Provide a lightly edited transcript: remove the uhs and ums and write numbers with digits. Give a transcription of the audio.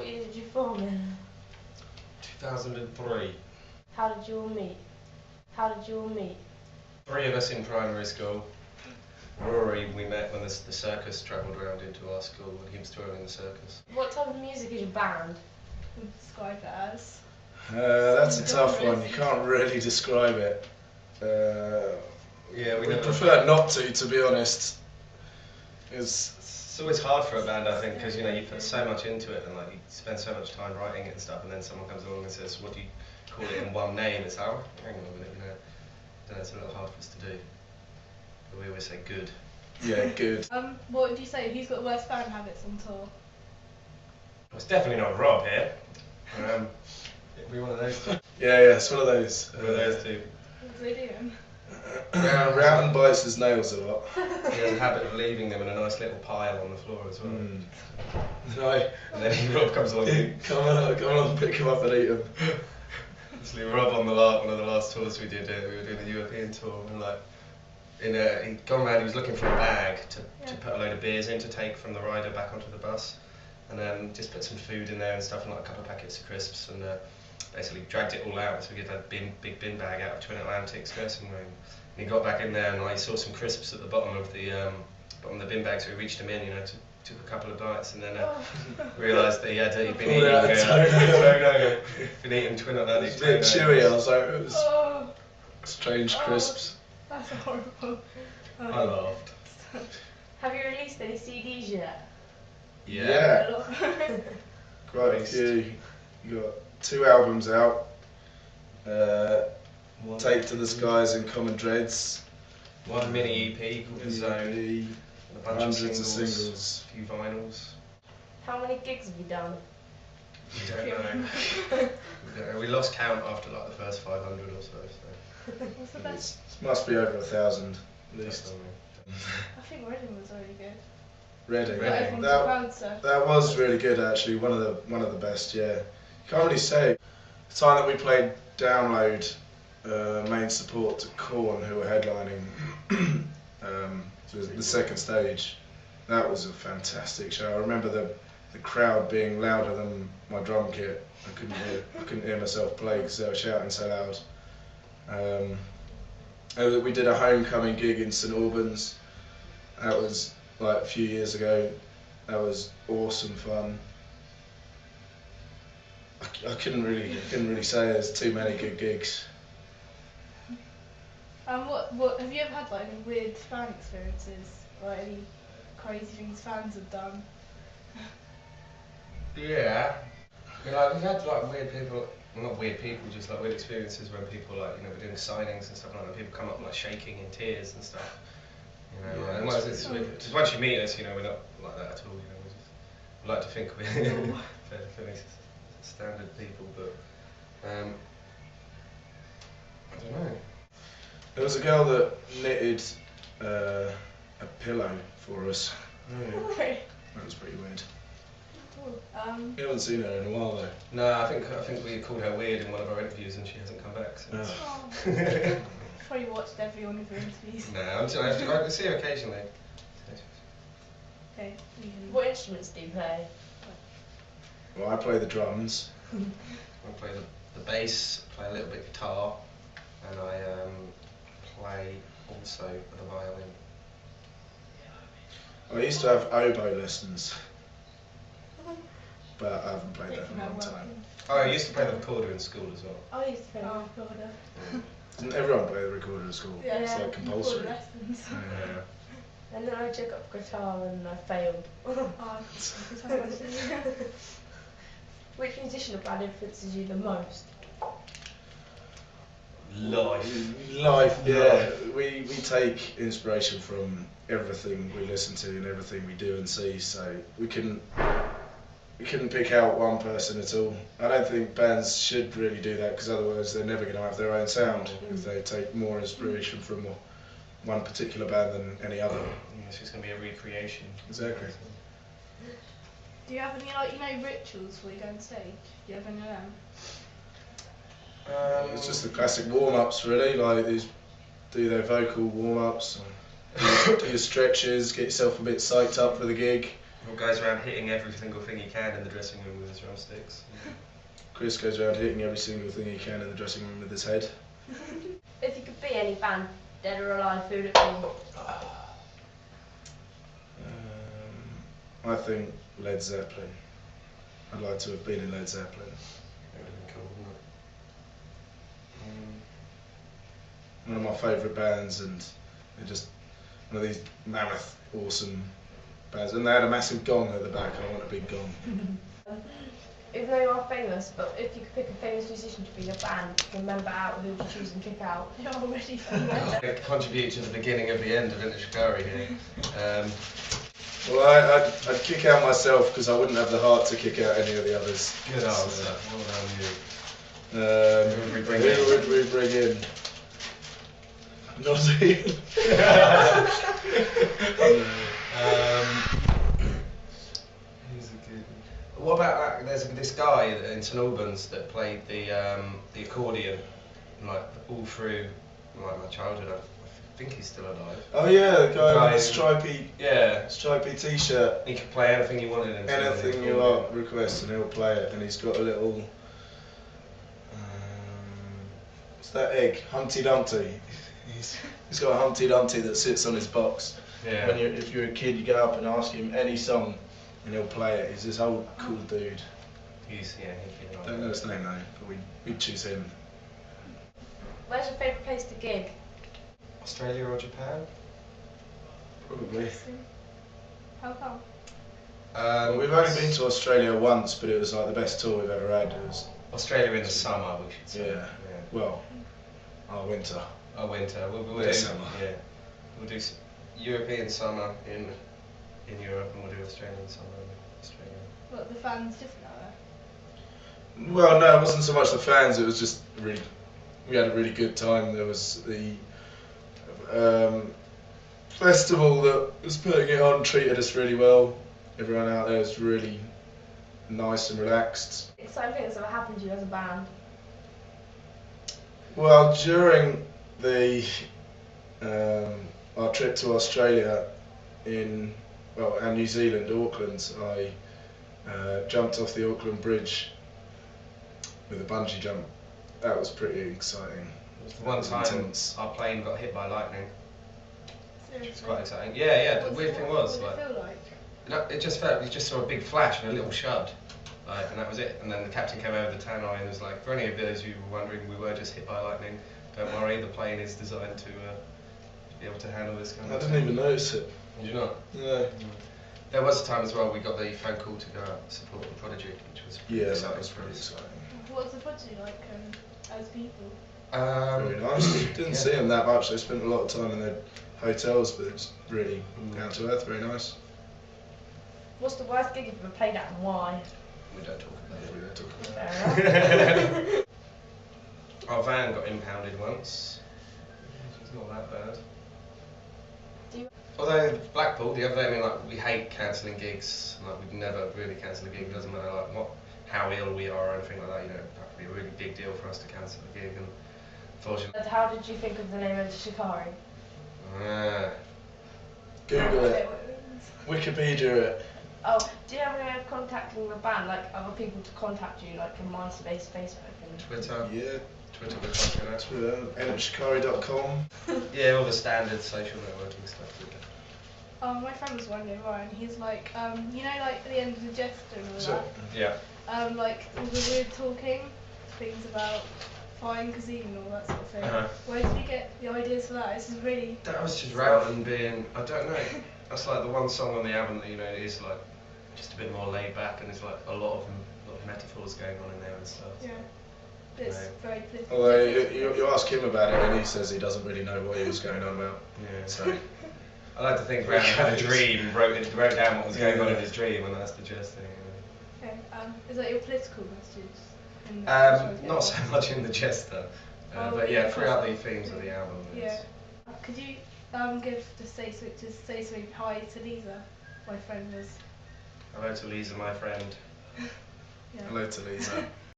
What year did you form in? 2003. How did you all meet? How did you all meet? 3 of us in primary school. Rory, we met when the circus travelled around into our school and he was touring in the circus. What type of music is your band? Describe it as. That's a tough one. You can't really describe it. Yeah, we prefer not to be honest. It's always hard for a band, I think, because you put so much into it and like you spend so much time writing it and stuff, and then someone comes along and says, "What do you call it in one name?" It's like, hang on a minute, I don't know, it's a little hard for us to do. But we always say good. Yeah, good. What would you say? Who's got the worst fan habits on tour? Well, it's definitely not Rob here. It'd be one of those two. Yeah, it's one of those. One of those two. What's they doing? Round bites his nails a lot. He has a habit of leaving them in a nice little pile on the floor as well. Right. And then Rob comes along and come on, pick him up and eat him. Actually, Rob on one of the last tours we did, we were doing a European tour, and like, he'd gone round, he was looking for a bag to put a load of beers in to take from the rider back onto the bus, and just put some food in there and stuff, and like a couple of packets of crisps, and basically dragged it all out, so we get that big bin bag out of Twin Atlantic's dressing room. And he got back in there and like, he saw some crisps at the bottom of the bin bag, so he reached them in, took a couple of bites, and then realised that he'd been eating Twin Atlantic. It was a bit chewy, I was like, it was strange crisps. That's horrible. I laughed. Have you released any CDs yet? Yeah. Quite a few. You got 2 albums out. Take to the Skies and Common Dreads. 1 mini EP called The Zone. A bunch Hundreds of singles, a few vinyls. How many gigs have you done? We don't know. We lost count after like the first 500 or so. What's the best? It must be over 1,000 at least. I think Reading was really good. Reading. That That was really good actually. One of the best. Yeah. Can't really say. The time that we played Download, main support to Korn, who were headlining the second stage. That was a fantastic show. I remember the crowd being louder than my drum kit. I couldn't hear myself play because they were shouting so loud. We did a homecoming gig in St Albans. That was like a few years ago. That was awesome fun. I couldn't really say there's too many good gigs. What have you ever had like any weird fan experiences or any crazy things fans have done? Yeah. We've had like weird people, well, not weird people, just like weird experiences when people like, we're doing signings and stuff like that, people come up like shaking in tears and stuff. And once you meet us, we're not like that at all, we like to think we're fairly standard people, but I don't know. There was a girl that knitted a pillow for us. That was pretty weird. We haven't seen her in a while though. No, I think we called her weird in one of our interviews and she hasn't come back since. Probably watched every one of her interviews. No, I see her occasionally. Okay. What instruments do you play? Well, I play the drums. I play the bass, play a little bit of guitar, and I play also the violin. I used to have oboe lessons, but I haven't played that in a long time. Oh, I used to play the recorder in school as well. I used to play Oh, God. Didn't everyone play the recorder at school? Yeah, It's like compulsory. Lessons. Yeah. And then I took up guitar and I failed. Which musician or band influences you the most? Life, yeah. We take inspiration from everything we listen to and everything we do and see, so we couldn't pick out one person at all. I don't think bands should really do that because otherwise they're never going to have their own sound if they take more inspiration from one particular band than any other. It's just going to be a recreation. Exactly. Do you have any rituals before you go on stage? Do you have any of them? It's just the classic warm-ups really, like these do their vocal warm-ups, do your stretches, get yourself a bit psyched up for the gig, Or goes around hitting every single thing he can in the dressing room with his drumsticks. Chris goes around hitting every single thing he can in the dressing room with his head. If you could be any band, dead or alive, who would it be? I think Led Zeppelin. I'd like to have been in Led Zeppelin. That would have been cool, wouldn't it? One of my favourite bands, and they're just one of these mammoth, awesome bands. And they had a massive gong at the back. I want a big gong. Even though you are famous, but if you could pick a famous musician to be in a band, remember out who would you choose and kick out? You're already I contribute to the beginning of the end of Shikari here. Well, I'd kick out myself because I wouldn't have the heart to kick out any of the others. Good answer. Well done, you. Who would we bring in? Nozzy. Who's a good one? What about there's this guy in St Albans that played the accordion like all through like my childhood. I think he's still alive. Oh yeah, the guy with the Yeah. stripy t-shirt. He could play anything you wanted him to. Anything you want, request, and he'll play it. And he's got a little. What's that egg? Humpty Dumpty. He's got a Humpty Dumpty that sits on his box. Yeah. If you're a kid, you go up and ask him any song, and he'll play it. He's this old cool dude. He'd be Don't know his name though, but we'd choose him. Where's your favourite place to gig? Australia or Japan? Probably. How come? We've only been to Australia once, but it was like the best tour we've ever had. It was Australia in the summer, we should say. yeah. Well, our winter. Our winter. We'll do Their summer. Yeah. We'll do European summer in Europe, and we'll do Australian summer in Australia. What, the fans different out there? Well, no, it wasn't so much the fans. It was just really, we had a really good time. There was the festival that was putting it on treated us really well. Everyone out there was really nice and relaxed. Exciting thing that's ever happened to you as a band? Well, during our trip to Australia and New Zealand, Auckland, I jumped off the Auckland Bridge with a bungee jump. That was pretty exciting. It was the one time intense. our plane got hit by lightning. Seriously? It's quite exciting. Yeah. The What's weird it thing like? was What like. did it feel like? It just felt, you just saw a big flash and a little shud, and that was it. And then the captain came over the tannoy and was like, for any of those who were wondering, we were just hit by lightning. Don't worry, the plane is designed to be able to handle this kind I of didn't even notice it. Did you not? No. There was a time as well we got the phone call to go out and support the Prodigy, which was pretty Yeah, exciting that was for pretty us. exciting. What was the project like as people? Very nice. Didn't yeah. see them that much. They spent a lot of time in their hotels, but it's really down to earth. Very nice. What's the worst gig you've ever played at and why? We don't talk about We don't talk about Fair enough. Our van got impounded once. It's not that bad. Do you- Although Blackpool, the other day, I mean, like we hate cancelling gigs. Like we'd never really cancel a gig. It doesn't matter like how ill we are or anything like that. You know, that would be a really big deal for us to cancel a gig. And unfortunately, And how did you think of the name of Shikari? Google it. What it means. Wikipedia it. Oh, do you have any way of contacting the band, like other people to contact you, like from MySpace, Facebook, and Twitter, Yeah. Twitter we're talking about. Twitter. NHikari.com. Yeah, all the standard social networking stuff. My friend was wondering, Ryan, he's like, you know, like at the end of the Jester and all So, Yeah. that, like all the weird talking, things about flying cuisine and all that sort of thing. Uh-huh. Where did you get the ideas for that? This is really. That was just Rowton being, I don't know, that's like the one song on the album that, you know, is like just a bit more laid back and there's like a lot of metaphors going on in there and stuff. Yeah. It's Right. very political. although you ask him about it, and he says he doesn't really know what he was going on about. Yeah. So I like to think Rowton had a dream, wrote down what was going on in his dream, and that's the gist thing. Okay. Is that your political messages? in the Not so much in the Jester, but yeah, throughout the themes of the album. Yeah. Could you just say something hi to Lisa? My friend was. Hello to Lisa, my friend. Yeah. hello to Lisa.